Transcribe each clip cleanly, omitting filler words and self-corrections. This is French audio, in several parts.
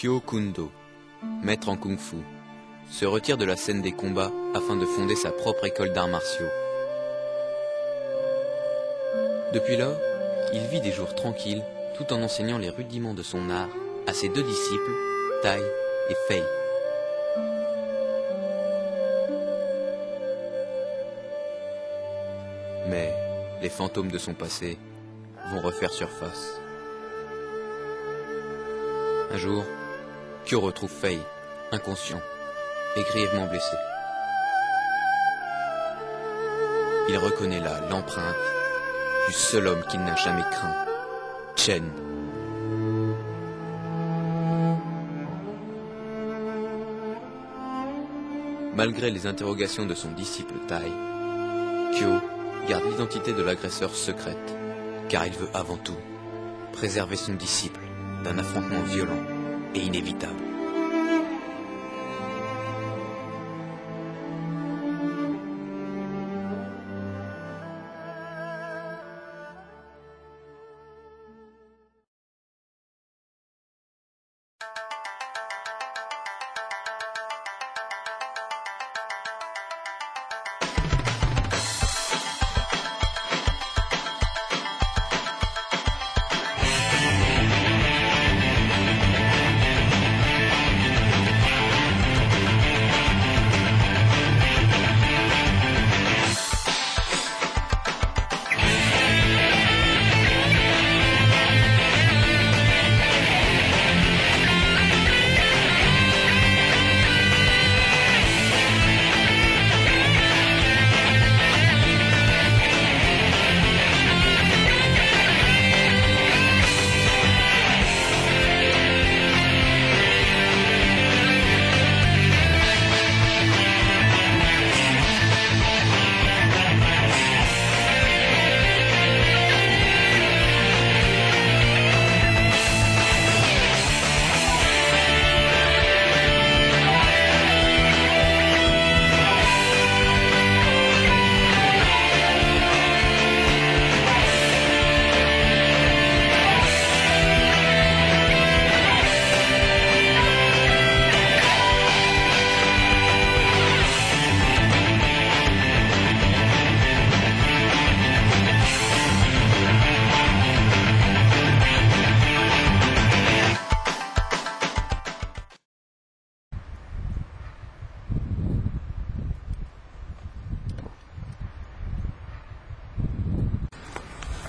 Kyo Kundo, maître en kung-fu, se retire de la scène des combats afin de fonder sa propre école d'arts martiaux. Depuis lors, il vit des jours tranquilles tout en enseignant les rudiments de son art à ses deux disciples, Tai et Fei. Mais les fantômes de son passé vont refaire surface. Un jour, Kyo retrouve Fei, inconscient et grièvement blessé. Il reconnaît là l'empreinte du seul homme qu'il n'a jamais craint, Chen. Malgré les interrogations de son disciple Tai, Kyo garde l'identité de l'agresseur secrète, car il veut avant tout préserver son disciple d'un affrontement violent et inévitable.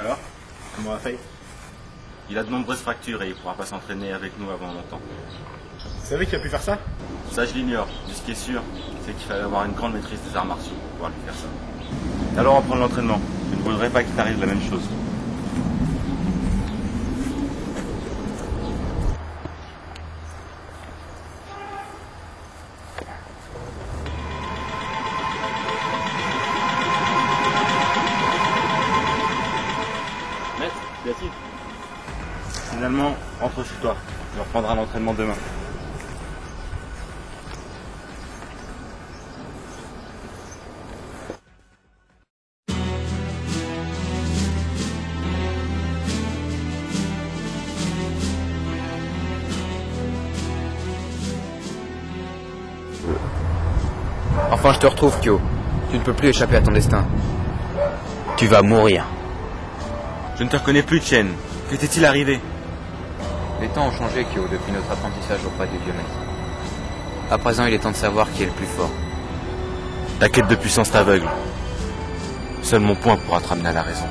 Alors, comment va Fei? Il a de nombreuses fractures et il ne pourra pas s'entraîner avec nous avant longtemps. Vous savez qui a pu faire ça? Ça, je l'ignore. Mais ce qui est sûr, c'est qu'il fallait avoir une grande maîtrise des arts martiaux pour pouvoir lui faire ça. Alors, reprendre l'entraînement. Je ne voudrais pas qu'il t'arrive la même chose. Maître, qu'y a-t-il? Finalement, rentre chez toi. Tu reprendras l'entraînement demain. Enfin, je te retrouve, Kyo. Tu ne peux plus échapper à ton destin. Tu vas mourir. Je ne te reconnais plus, Chen. Que t'est-il arrivé? Les temps ont changé, Kyo, depuis notre apprentissage auprès du vieux maître. À présent, il est temps de savoir qui est le plus fort. Ta quête de puissance t'aveugle. Seul mon poing pourra te ramener à la raison.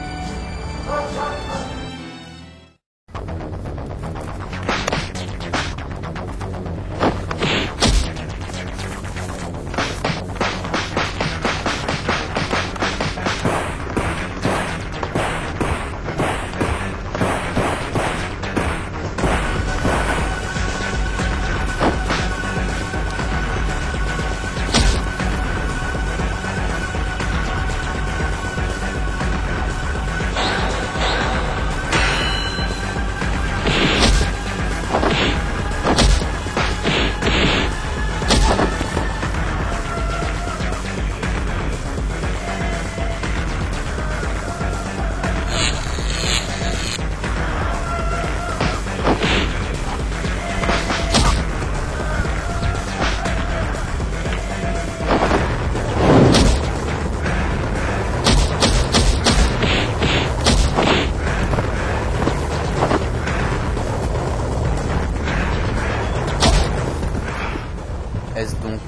Est-ce donc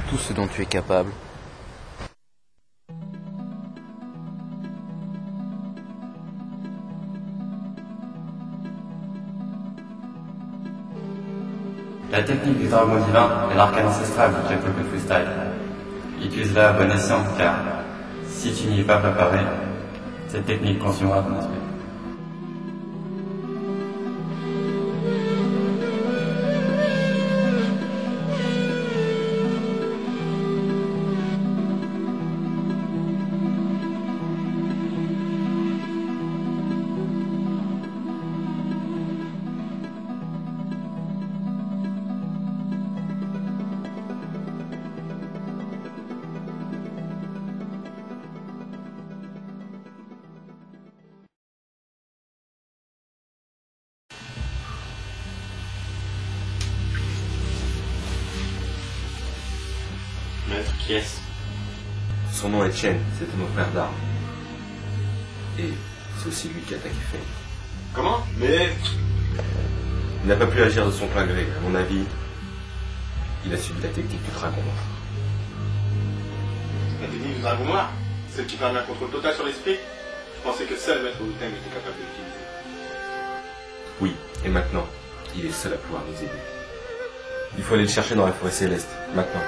tout ce dont tu es capable? La technique du dragon divin est l'arcane ancestral du Kyoto Freestyle. Utilise-la à bon escient, car si tu n'y es pas préparé, cette technique consumera ton aspect. Maître, qui est-ce? Son nom est Chen, c'était mon frère d'armes. Et c'est aussi lui qui a attaqué Feng. Comment? Mais... Il n'a pas pu agir de son plein gré. À mon avis, il a subi la technique du dragon noir. La technique du dragon noir? Celle qui permet un contrôle total sur l'esprit? Je pensais que seul Maître Wu Teng était capable de l'utiliser. Oui, et maintenant, il est seul à pouvoir nous aider. Il faut aller le chercher dans la forêt céleste, maintenant.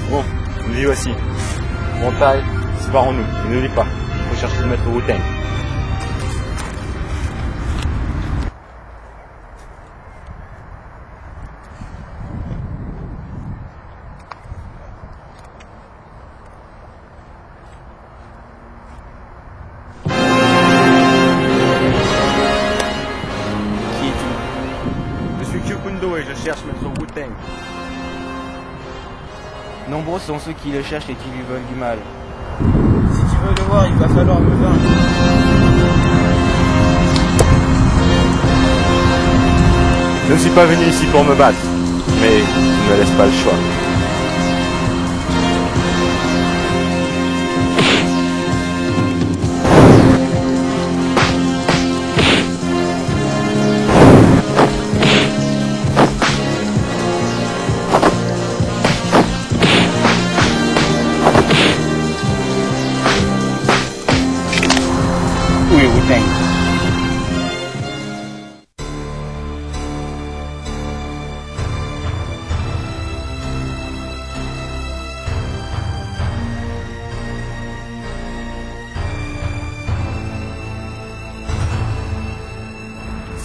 Bon, nous y voici. Montaille, séparons-nous. Et n'oublie pas, il faut chercher le Maître Wu Teng. Qui es-tu? Je suis Kyukundo et je cherche Maître Wu Teng. Nombreux sont ceux qui le cherchent et qui lui veulent du mal. Si tu veux le voir, il va falloir me vaincre. Je ne suis pas venu ici pour me battre, mais je ne me laisse pas le choix. Où est Wu Teng?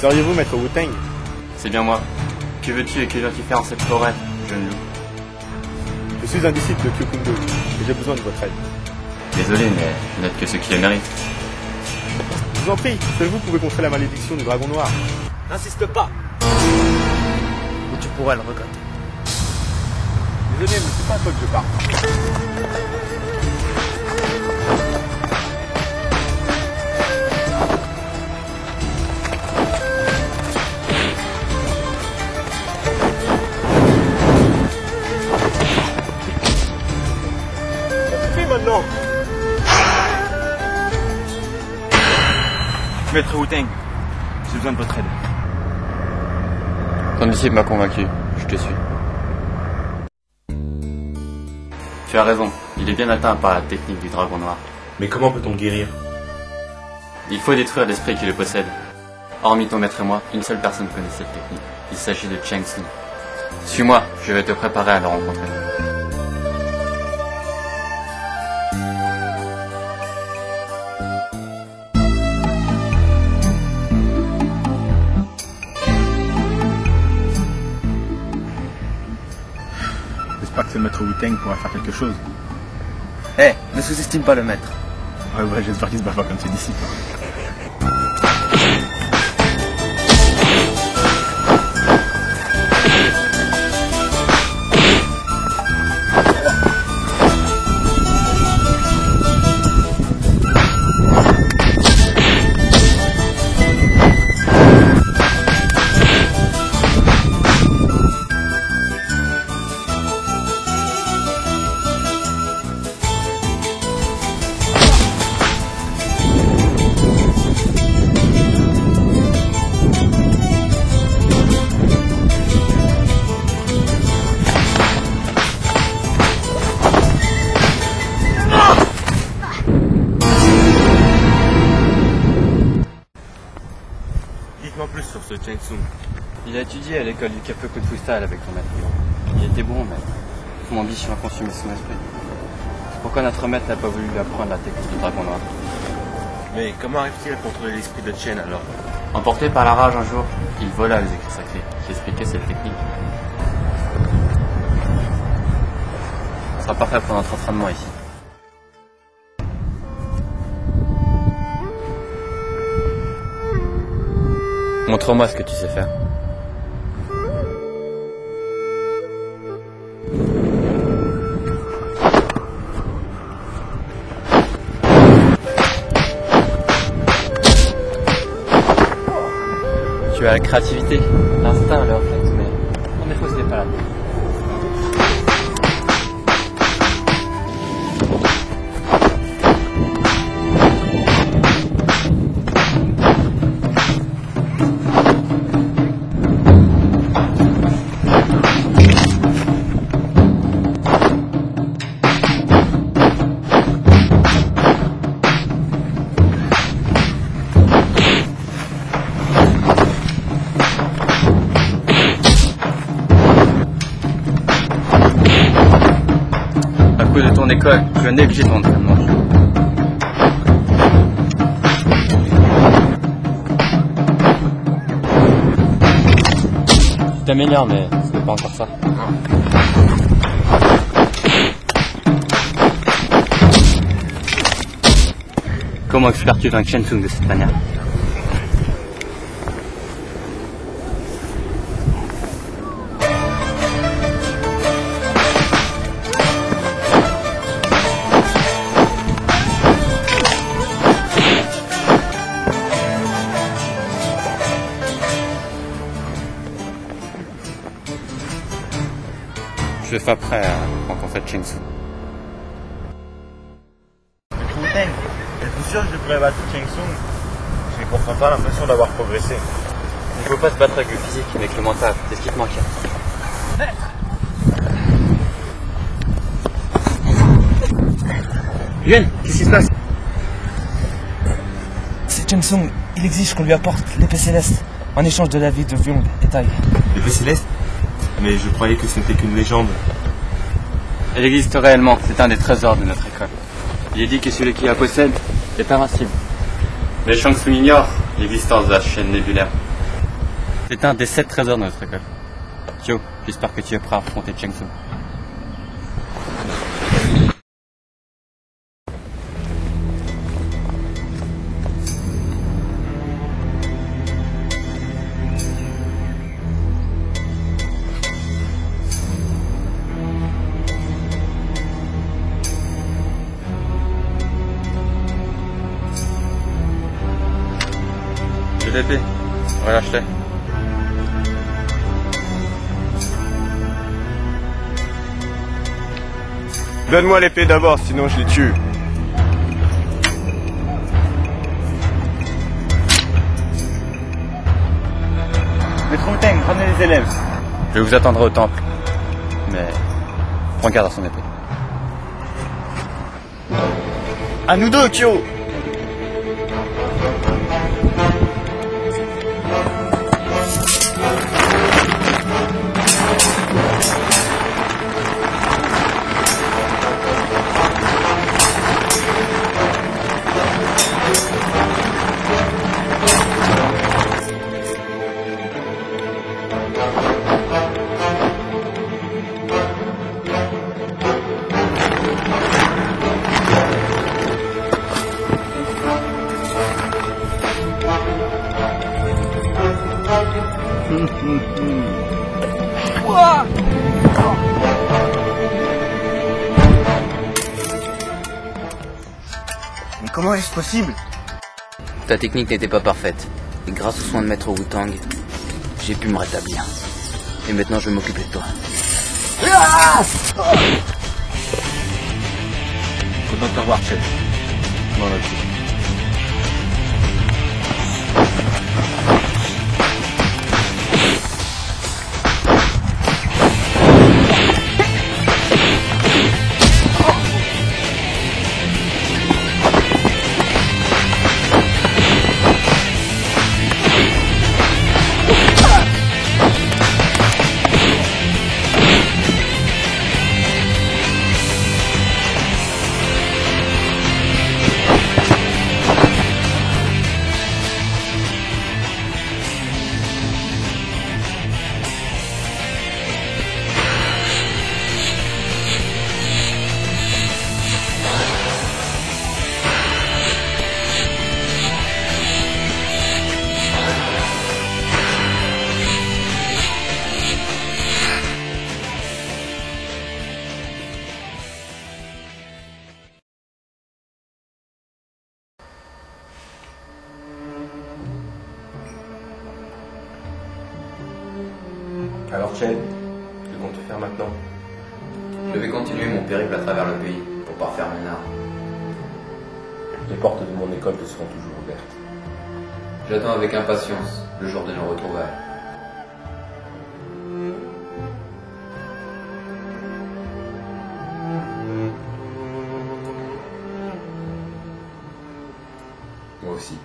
Seriez-vous Maître Wu Teng? C'est bien moi. Que veux-tu et que viens-tu faire en cette forêt, jeune loup? Je suis un disciple de Kyukundo et j'ai besoin de votre aide. Désolé, mais je n'aide que ceux qui le méritent. Je vous en prie, seul vous pouvez contrer la malédiction du dragon noir. N'insiste pas, ou tu pourrais le regretter. Désolé, mais c'est pas à toi que je parle. Ça suffit maintenant. Maître Wu Teng, j'ai besoin de votre aide. Ton disciple m'a convaincu, je te suis. Tu as raison, il est bien atteint par la technique du dragon noir. Mais comment peut-on le guérir? Il faut détruire l'esprit qui le possède. Hormis ton maître et moi, une seule personne connaît cette technique. Il s'agit de Cheng Sun. Suis-moi, je vais te préparer à le rencontrer. J'espère que ce Maître Wu Teng pourra faire quelque chose. Hé, ne sous-estime pas le maître. Ouais, j'espère qu'il se bat pas comme ses disciples. Dites-moi plus sur ce Cheng Sung. Il a étudié à l'école du Kyoku de Freestyle avec son maître. Il était bon, mais son ambition a consumé son esprit. C'est pourquoi notre maître n'a pas voulu lui apprendre la technique du dragon noir. Mais comment arrive-t-il à contrôler l'esprit de Chen alors? Emporté par la rage un jour, il vola les écrits sacrés qui expliquaient cette technique. Ce sera parfait pour notre entraînement ici. Montre-moi ce que tu sais faire. Tu as la créativité, l'instinct, le réflexe, mais ton défaut c'est pas là. À cause de ton école, tu as négligé ton entraînement. Tu t'améliores, mais ce n'est pas encore ça. Comment expliques-tu un Cheng Sung de cette manière? Je suis prêt à rencontrer Cheng Sung. Êtes-vous sûr que je pourrais battre Cheng Sung? Je ne comprends pas l'impression d'avoir progressé. Il ne faut pas se battre avec le physique, mais avec le mental. C'est ce qui te manque. Yuan, qu'est-ce qui se passe? C'est Cheng Sung. Il exige qu'on lui apporte l'épée céleste en échange de la vie de Vyong et Tai. L'épée céleste? Mais je croyais que ce n'était qu'une légende. Elle existe réellement. C'est un des trésors de notre école. Il est dit que celui qui la possède est invincible. Mais Cheng Sung ignore l'existence de la chaîne nébulaire. C'est un des 7 trésors de notre école. Kyo, j'espère que tu es prêt à affronter Cheng Sung. L'épée, relâche-les. Donne-moi l'épée d'abord, sinon je les tue. Maître Wu-Tang, ramenez les élèves. Je vous attendrai au temple. Mais prends garde à son épée. À nous deux, Kyo! Mais comment est-ce possible? Ta technique n'était pas parfaite. Et grâce aux soins de Maître Wu-Tang, j'ai pu me rétablir. Et maintenant je vais m'occuper de toi. Content de te revoir, Chen. Bon, là-dessus. Alors Chen, que comptes-tu faire maintenant? Je vais continuer mon périple à travers le pays pour parfaire mon art. Les portes de mon école te seront toujours ouvertes. J'attends avec impatience le jour de nos retrouvailles. Moi aussi.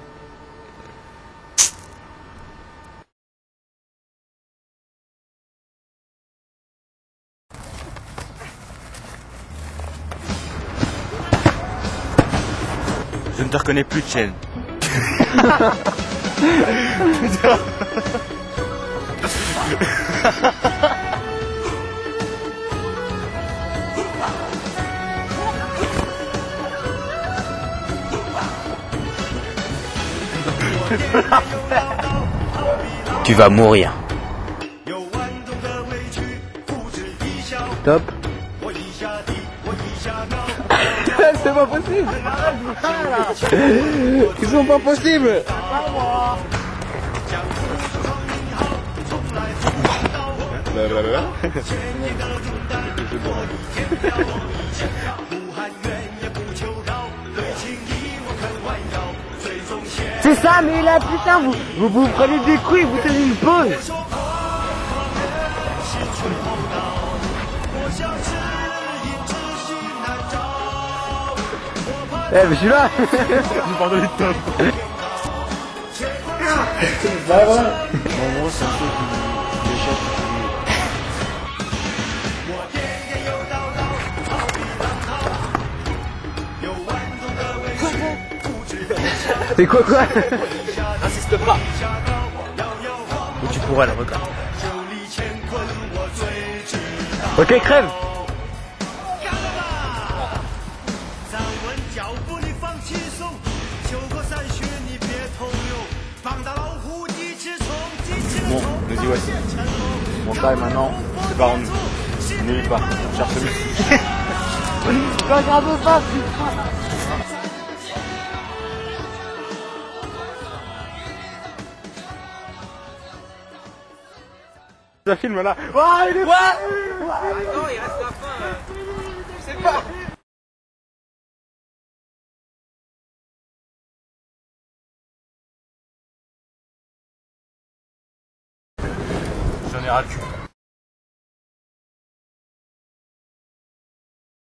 Je ne te reconnais plus, Chen. Tu vas mourir. Top. C'est pas possible. Ils sont pas possibles. C'est ça, mais là, putain, vous prenez des couilles, vous tenez une pause. Eh, mais je suis là. Je parle de top. Ouais, ouais. En gros, c'est un peu qui cherche. C'est quoi? Insiste pas. Ou tu pourras le regretter. Ok, crève. Bon, nous y voici. Mon taille maintenant, séparons-nous. N'oublie pas, on cherche celui. Regarde pas, putain. Ça filme là. Ouais, il est pas. Non, il reste la fin. Je sais pas. J'en ai ras le cul.